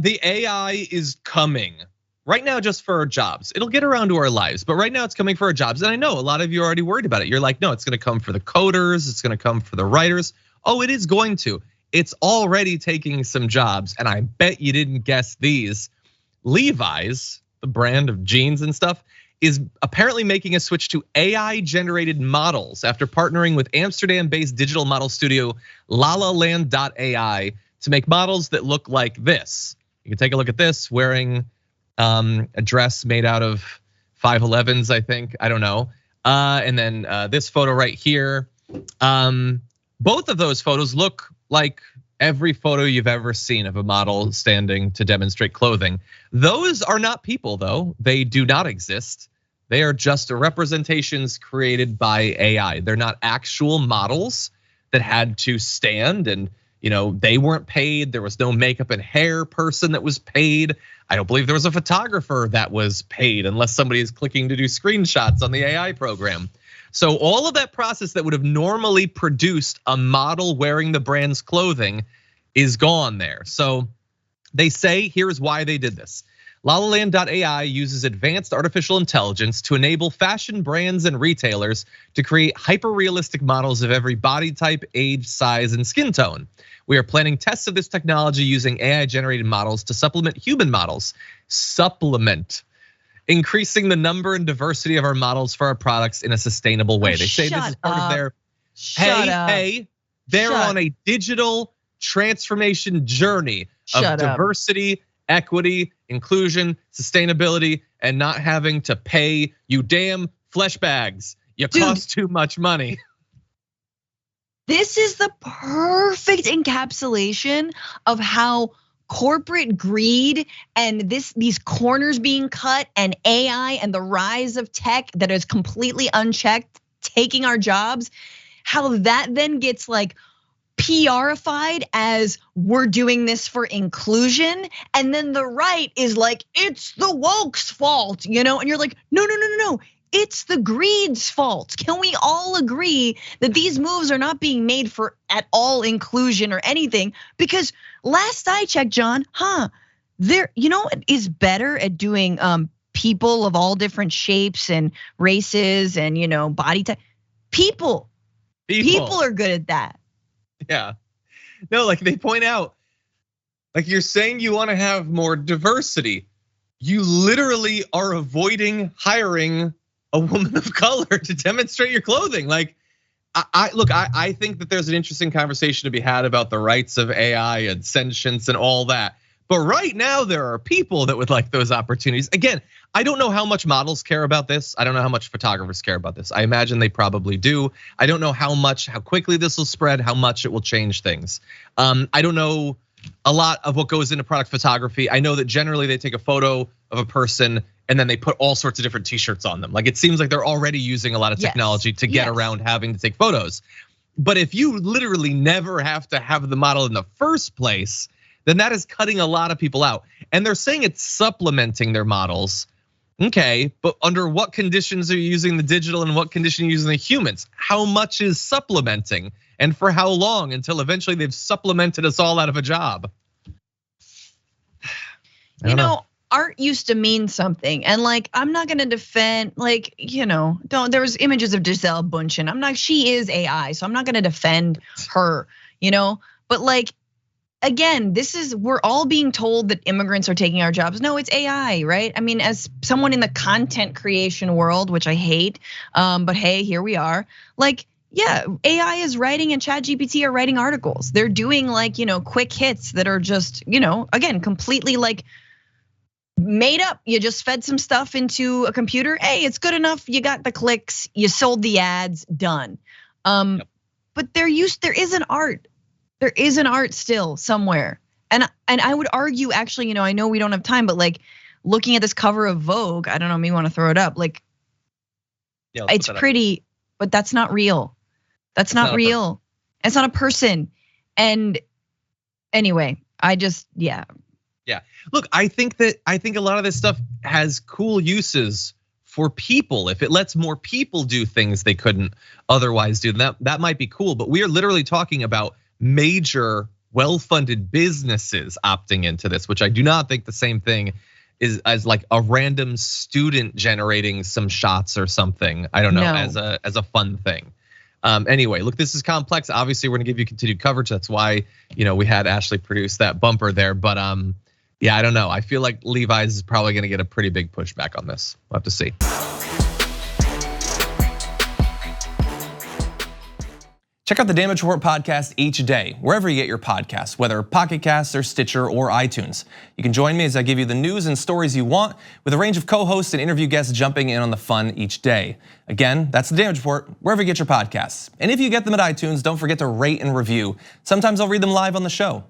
The AI is coming right now just for our jobs. It'll get around to our lives, but right now it's coming for our jobs. And I know a lot of you are already worried about it. You're like, no, it's gonna come for the coders, it's gonna come for the writers. Oh, it is going to. It's already taking some jobs, and I bet you didn't guess these. Levi's, the brand of jeans and stuff, is apparently making a switch to AI-generated models after partnering with Amsterdam-based digital model studio Lalaland.ai to make models that look like this. You can take a look at this, wearing a dress made out of 511s, I think, I don't know. And then this photo right here. Both of those photos look like every photo you've ever seen of a model standing to demonstrate clothing. Those are not people though, they do not exist. They are just representations created by AI. They're not actual models that had to stand, and they weren't paid. There was no makeup and hair person that was paid. I don't believe there was a photographer that was paid unless somebody is clicking to do screenshots on the AI program. So all of that process that would have normally produced a model wearing the brand's clothing is gone there. So they say here's why they did this. Lalaland.ai uses advanced artificial intelligence to enable fashion brands and retailers to create hyper-realistic models of every body type, age, size, and skin tone. We are planning tests of this technology using AI-generated models to supplement human models. Increasing the number and diversity of our models for our products in a sustainable way. They say this is part of their, they're on a digital transformation journey of diversity, equity, inclusion, sustainability, and not having to pay you damn flesh bags. You cost too much money. This is the perfect encapsulation of how corporate greed and these corners being cut and AI and the rise of tech that is completely unchecked, taking our jobs, how that then gets like PRified as we're doing this for inclusion. And then the right is like, it's the woke's fault, and you're like, no. It's the greed's fault. Can we all agree that these moves are not being made for at all inclusion or anything? Because last I checked, John, there, is better at doing people of all different shapes and races and body type. People are good at that. Yeah, no, like they point out, like you're saying you want to have more diversity. You literally are avoiding hiring a woman of color to demonstrate your clothing. Like, I think that there's an interesting conversation to be had about the rights of AI and sentience and all that. But right now there are people that would like those opportunities. Again, I don't know how much models care about this. I don't know how much photographers care about this. I imagine they probably do. I don't know how quickly this will spread, how much it will change things. I don't know a lot of what goes into product photography. I know that generally they take a photo of a person and then they put all sorts of different t-shirts on them. Like it seems like they're already using a lot of technology to get around having to take photos. But if you literally never have to have the model in the first place, then that is cutting a lot of people out. And they're saying it's supplementing their models. Okay, but under what conditions are you using the digital and what condition are you using the humans? How much is supplementing and for how long until eventually they've supplemented us all out of a job? Art used to mean something, and like I'm not gonna defend, there was images of Gisele Bundchen. She is AI, so I'm not gonna defend her, but like again, we're all being told that immigrants are taking our jobs. No, it's AI, right? I mean, as someone in the content creation world, which I hate, but hey, here we are. Like, yeah, AI is writing and ChatGPT are writing articles. They're doing like, quick hits that are just, again, completely like made up. You just fed some stuff into a computer. Hey, it's good enough. You got the clicks, you sold the ads, done. But there is an art. There is an art still somewhere. And I would argue actually, I know we don't have time, but like looking at this cover of Vogue, I don't know, maybe want to throw it up. Like, it's pretty, but that's not real. That's not real. It's not a person. And anyway, yeah. Look, I think a lot of this stuff has cool uses for people. If it lets more people do things they couldn't otherwise do, that might be cool. But we are literally talking about major well-funded businesses opting into this, which I do not think the same thing is as like a random student generating some shots or something. I don't know, as a fun thing. Anyway, look, this is complex. Obviously, we're gonna give you continued coverage. That's why, we had Ashley produce that bumper there. But yeah, I don't know. I feel like Levi's is probably gonna get a pretty big pushback on this. We'll have to see. Check out the Damage Report podcast each day, wherever you get your podcasts, whether Pocket Casts or Stitcher or iTunes. You can join me as I give you the news and stories you want, with a range of co-hosts and interview guests jumping in on the fun each day. Again, that's the Damage Report, wherever you get your podcasts. And if you get them at iTunes, don't forget to rate and review. Sometimes I'll read them live on the show.